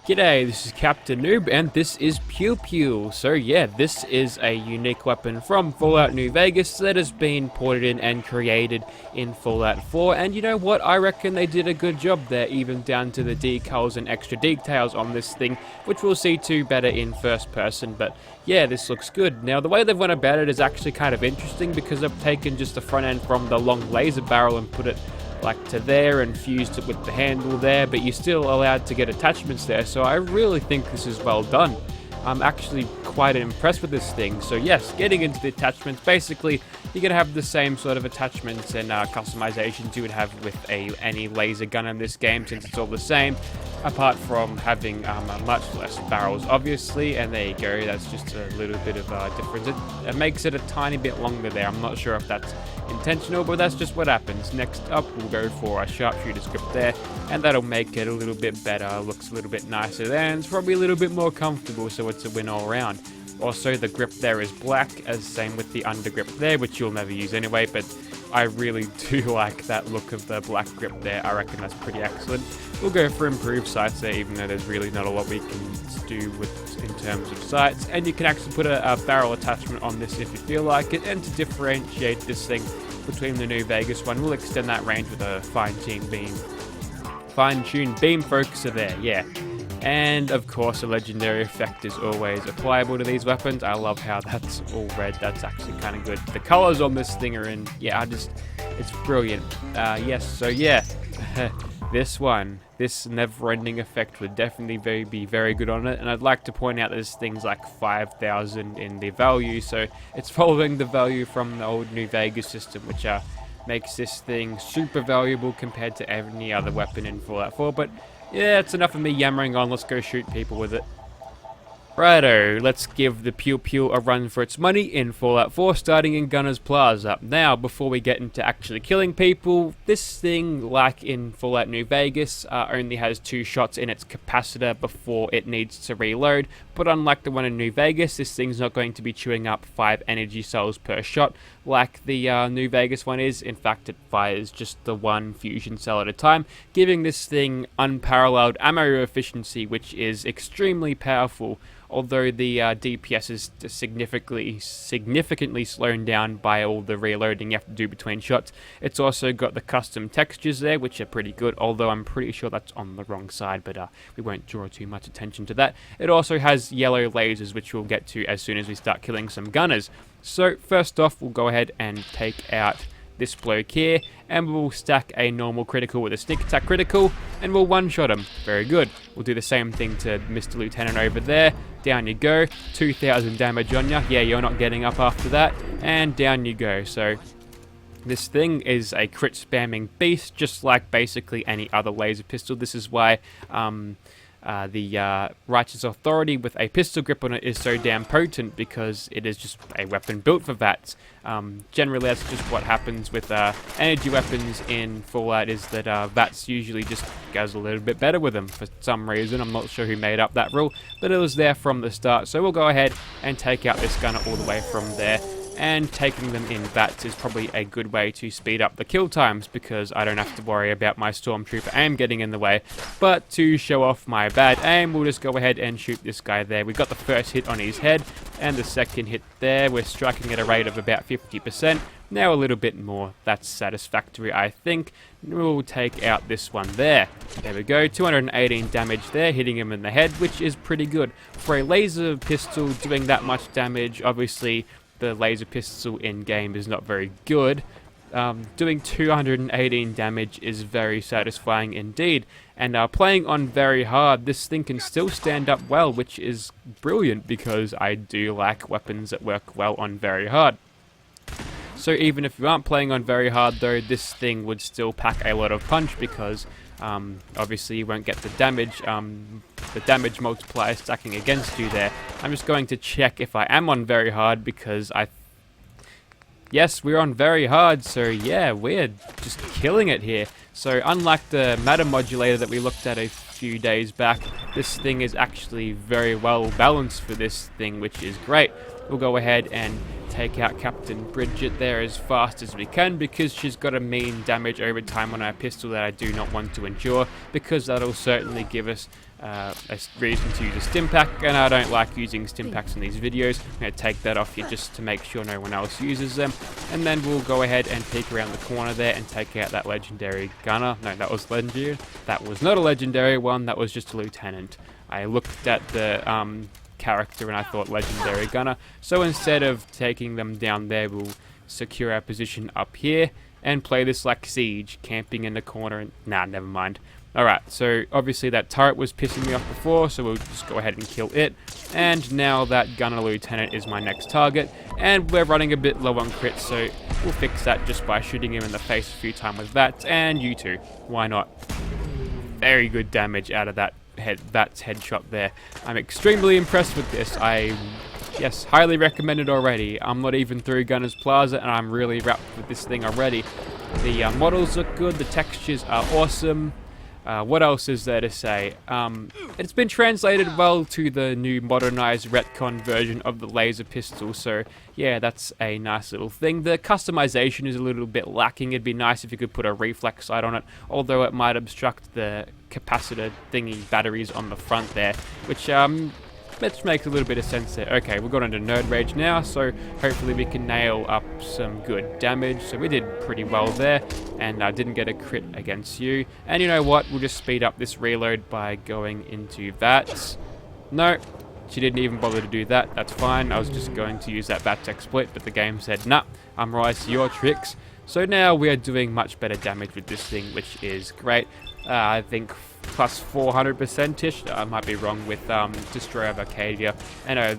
G'day, this is Captain-Noob and this is Pew Pew. So yeah, this is a unique weapon from Fallout New Vegas that has been ported in and created in Fallout 4, and you know what, I reckon they did a good job there, even down to the decals and extra details on this thing, which we'll see too better in first person. But yeah, this looks good. Now the way they've went about it is actually kind of interesting, because they've taken just the front end from the long laser barrel and put it like to there and fused it with the handle there, but you're still allowed to get attachments there, so I really think this is well done. I'm actually quite impressed with this thing. So yes, getting into the attachments, basically you're going to have the same sort of attachments and customizations you would have with any laser gun in this game, since it's all the same, apart from having much less barrels obviously, and there you go, that's just a little bit of a difference. It makes it a tiny bit longer there. I'm not sure if that's intentional, but that's just what happens. Next up, we'll go for a sharpshooter's grip there, and that'll make it a little bit better, looks a little bit nicer there, and it's probably a little bit more comfortable, so it's a win all around. Also, the grip there is black, as same with the undergrip there, which you'll never use anyway, but I really do like that look of the black grip there. I reckon that's pretty excellent. We'll go for improved sights there, even though there's really not a lot we can do with in terms of sights, and you can actually put a barrel attachment on this if you feel like it. And to differentiate this thing between the New Vegas one, we'll extend that range with a fine-tuned beam focuser there, yeah. And of course, a legendary effect is always applicable to these weapons. I love how that's all red. That's actually kind of good. The colors on this thing are in, yeah, it's brilliant. Yes, so yeah, this never-ending effect would definitely be very good on it. And I'd like to point out that this thing's like 5,000 in the value, so it's following the value from the old New Vegas system, which makes this thing super valuable compared to any other weapon in Fallout 4. But yeah, it's enough of me yammering on. Let's go shoot people with it. Righto, let's give the Pew Pew a run for its money in Fallout 4, starting in Gunner's Plaza. Now, before we get into actually killing people, this thing, like in Fallout New Vegas, only has 2 shots in its capacitor before it needs to reload, but unlike the one in New Vegas, this thing's not going to be chewing up 5 energy cells per shot like the New Vegas one is. In fact, it fires just the 1 fusion cell at a time, giving this thing unparalleled ammo efficiency, which is extremely powerful. Although the DPS is significantly slowed down by all the reloading you have to do between shots. It's also got the custom textures there, which are pretty good, although I'm pretty sure that's on the wrong side, but we won't draw too much attention to that. It also has yellow lasers, which we'll get to as soon as we start killing some gunners. So first off, we'll go ahead and take out this bloke here, and we'll stack a normal critical with a sneak attack critical, and we'll one-shot him. Very good. We'll do the same thing to Mr. Lieutenant over there. Down you go. 2,000 damage on ya. Yeah, you're not getting up after that. And down you go. So this thing is a crit spamming beast, just like basically any other laser pistol. This is why the Righteous Authority with a pistol grip on it is so damn potent, because it is just a weapon built for VATS. Generally, that's just what happens with energy weapons in Fallout, is that VATS usually just goes a little bit better with them for some reason. I'm not sure who made up that rule, but it was there from the start. So we'll go ahead and take out this gunner all the way from there. And taking them in VATS is probably a good way to speed up the kill times, because I don't have to worry about my stormtrooper aim getting in the way. But to show off my bad aim, we'll just go ahead and shoot this guy there. We got the first hit on his head, and the second hit there. We're striking at a rate of about 50%. Now a little bit more. That's satisfactory, I think. We'll take out this one there. There we go, 218 damage there, hitting him in the head, which is pretty good. For a laser pistol doing that much damage, obviously the laser pistol in-game is not very good. Doing 218 damage is very satisfying indeed. And playing on very hard, this thing can still stand up well, which is brilliant, because I do like weapons that work well on very hard. So even if you aren't playing on very hard though, this thing would still pack a lot of punch, because obviously you won't get the damage multiplier stacking against you there. I'm just going to check if I am on very hard, because yes, we're on very hard, so yeah, we're just killing it here. So unlike the matter modulator that we looked at a few days back, this thing is actually very well balanced for this thing, which is great. We'll go ahead and take out Captain Bridget there as fast as we can, because she's got a mean damage over time on her pistol that I do not want to endure, because that'll certainly give us a reason to use a stim pack, and I don't like using stim packs in these videos. I'm going to take that off here just to make sure no one else uses them, and then we'll go ahead and peek around the corner there and take out that legendary gunner. No, that was legendary. That was not a legendary one, that was just a lieutenant. I looked at the character and I thought legendary gunner, so instead of taking them down there, we'll secure our position up here and play this like siege, camping in the corner. And nah, never mind. Alright, so obviously that turret was pissing me off before, so we'll just go ahead and kill it. And now that gunner lieutenant is my next target, and we're running a bit low on crits, so we'll fix that just by shooting him in the face a few times with that, and you too, why not? Very good damage out of that headshot there. I'm extremely impressed with this. Yes, highly recommend it already. I'm not even through Gunner's Plaza, and I'm really wrapped with this thing already. The models look good, the textures are awesome. What else is there to say? It's been translated well to the new modernized retcon version of the laser pistol, so yeah, that's a nice little thing. The customization is a little bit lacking. It'd be nice if you could put a reflex sight on it, although it might obstruct the capacitor thingy batteries on the front there, which makes a little bit of sense there. Okay, we've got into Nerd Rage now, so hopefully we can nail up some good damage. So we did pretty well there, and I didn't get a crit against you. And you know what? We'll just speed up this reload by going into VATS. No, she didn't even bother to do that. That's fine. I was just going to use that VATS exploit, but the game said, nah, I'm rise to your tricks. So now we are doing much better damage with this thing, which is great. I think plus 400%ish. I might be wrong with Destroyer of Arcadia, and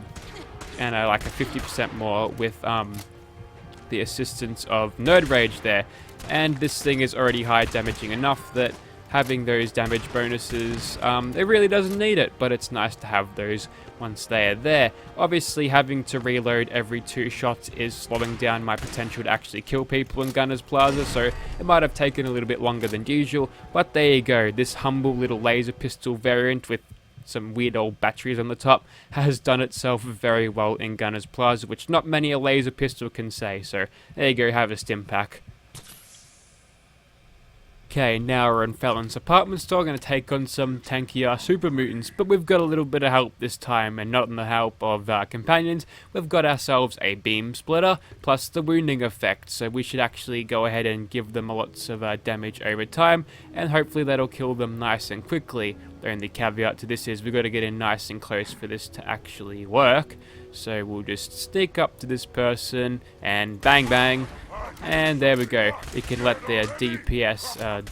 like a 50% more with the assistance of Nerd Rage there. And this thing is already high damaging enough that having those damage bonuses, it really doesn't need it, but it's nice to have those once they are there. Obviously, having to reload every 2 shots is slowing down my potential to actually kill people in Gunner's Plaza, so it might have taken a little bit longer than usual, but there you go. This humble little laser pistol variant with some weird old batteries on the top has done itself very well in Gunner's Plaza, which not many a laser pistol can say, so there you go, have a stim pack. Okay, now we're in Felon's apartment store, going to take on some tankier super mutants, but we've got a little bit of help this time, and not in the help of companions. We've got ourselves a beam splitter, plus the wounding effect, so we should actually go ahead and give them lots of damage over time, and hopefully that'll kill them nice and quickly. The only caveat to this is we've got to get in nice and close for this to actually work, so we'll just sneak up to this person, and bang bang. And there we go. We can let their DPS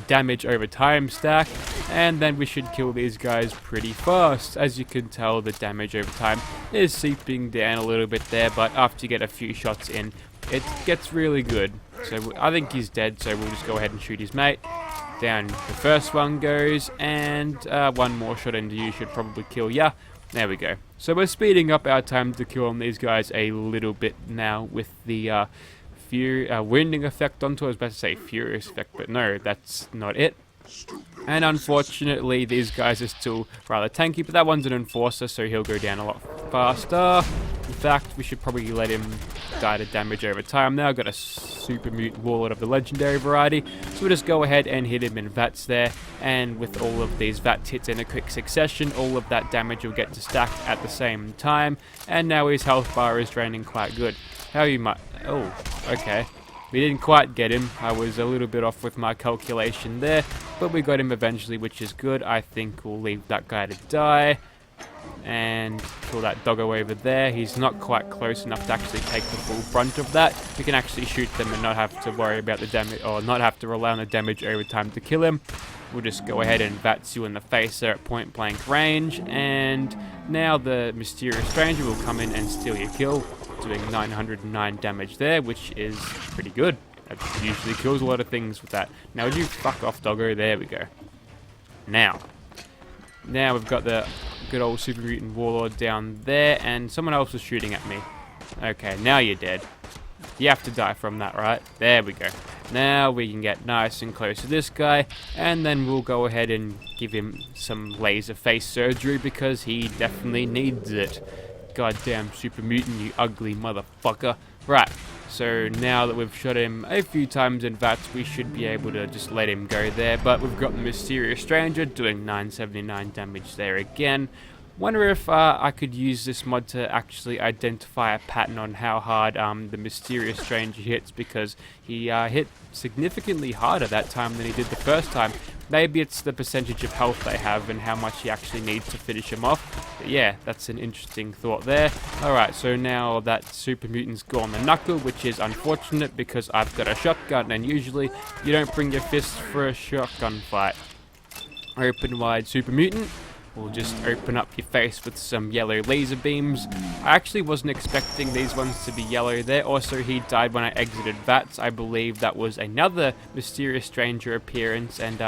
damage over time stack, and then we should kill these guys pretty fast. As you can tell, the damage over time is seeping down a little bit there, but after you get a few shots in, it gets really good. So I think he's dead, so we'll just go ahead and shoot his mate. Down the first one goes, and one more shot into you should probably kill ya. There we go. So we're speeding up our time to kill on these guys a little bit now with the wounding effect onto it. I was about to say furious effect, but no, that's not it. And unfortunately, these guys are still rather tanky, but that one's an enforcer, so he'll go down a lot faster. In fact, we should probably let him die to damage over time. Now I've got a super mutant warlord of the legendary variety, so we'll just go ahead and hit him in VATS there, and with all of these VATS hits in a quick succession, all of that damage will get to stack at the same time, and now his health bar is draining quite good. How you might... Oh, okay. We didn't quite get him. I was a little bit off with my calculation there, but we got him eventually, which is good. I think we'll leave that guy to die and kill that doggo over there. He's not quite close enough to actually take the full brunt of that. We can actually shoot them and not have to worry about the damage, or not have to rely on the damage over time to kill him. We'll just go ahead and VATS you in the face there at point blank range, and now the mysterious stranger will come in and steal your kill, doing 909 damage there, which is pretty good. That usually kills a lot of things with that. Now would you fuck off, doggo? There we go. Now we've got the good old super mutant warlord down there, and someone else is shooting at me. Okay, now you're dead. You have to die from that, right? There we go. Now we can get nice and close to this guy, and then we'll go ahead and give him some laser face surgery because he definitely needs it. goddamn super mutant, you ugly motherfucker. Right, so now that we've shot him a few times in VATS, we should be able to just let him go there. But we've got the Mysterious Stranger doing 979 damage there again. Wonder if I could use this mod to actually identify a pattern on how hard the Mysterious Stranger hits, because he hit significantly harder that time than he did the first time. Maybe it's the percentage of health they have and how much he actually needs to finish him off. But yeah, that's an interesting thought there. Alright, so now that Super Mutant's gone the knuckle, which is unfortunate because I've got a shotgun, and usually you don't bring your fist for a shotgun fight. Open wide, Super Mutant. We'll just open up your face with some yellow laser beams. I actually wasn't expecting these ones to be yellow there. Also, he died when I exited VATS. I believe that was another Mysterious Stranger appearance, and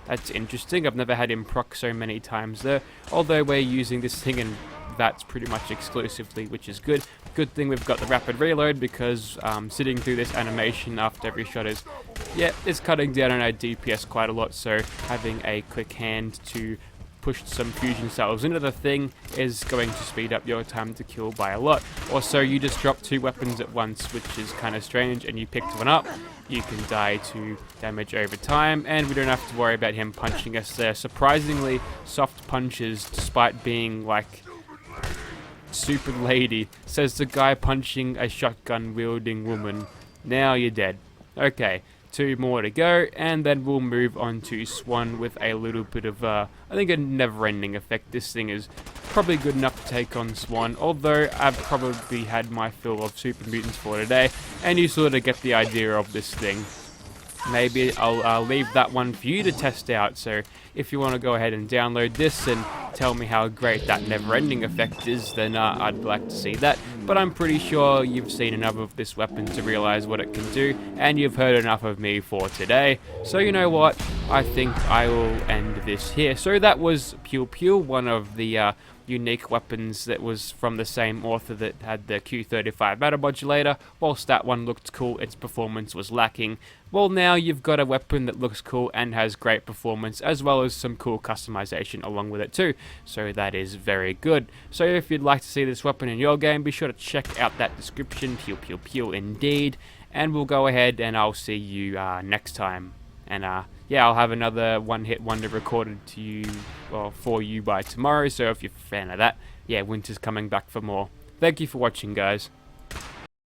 that's interesting. I've never had him proc so many times there. Although we're using this thing in VATS pretty much exclusively, which is good. Good thing we've got the rapid reload, because sitting through this animation after every shot is, yeah, it's cutting down on our DPS quite a lot. So having a quick hand to push some fusion cells into the thing is going to speed up your time to kill by a lot. Also, you just drop 2 weapons at once, which is kind of strange, and you picked one up, you can die to damage over time, and we don't have to worry about him punching us there. Surprisingly soft punches, despite being like super lady, says the guy punching a shotgun wielding woman. Now you're dead. Okay, 2 more to go, and then we'll move on to Swan with a little bit of, I think, a never-ending effect. This thing is probably good enough to take on Swan, although I've probably had my fill of Super Mutants for today, and you sort of get the idea of this thing. Maybe I'll leave that one for you to test out, so if you want to go ahead and download this and tell me how great that never-ending effect is, then I'd like to see that. But I'm pretty sure you've seen enough of this weapon to realize what it can do, and you've heard enough of me for today. So you know what, I think I will end this here. So that was Pew Pew, one of the unique weapons that was from the same author that had the Q35 battle modulator. Whilst that one looked cool, its performance was lacking. Well, now you've got a weapon that looks cool and has great performance, as well as some cool customization along with it too. So that is very good. So if you'd like to see this weapon in your game, be sure to check out that description. Pew Pew Pew indeed. And we'll go ahead and I'll see you next time. And yeah, I'll have another one-hit wonder recorded to you, or for you by tomorrow. So if you're a fan of that, yeah, winter's coming back for more. Thank you for watching, guys.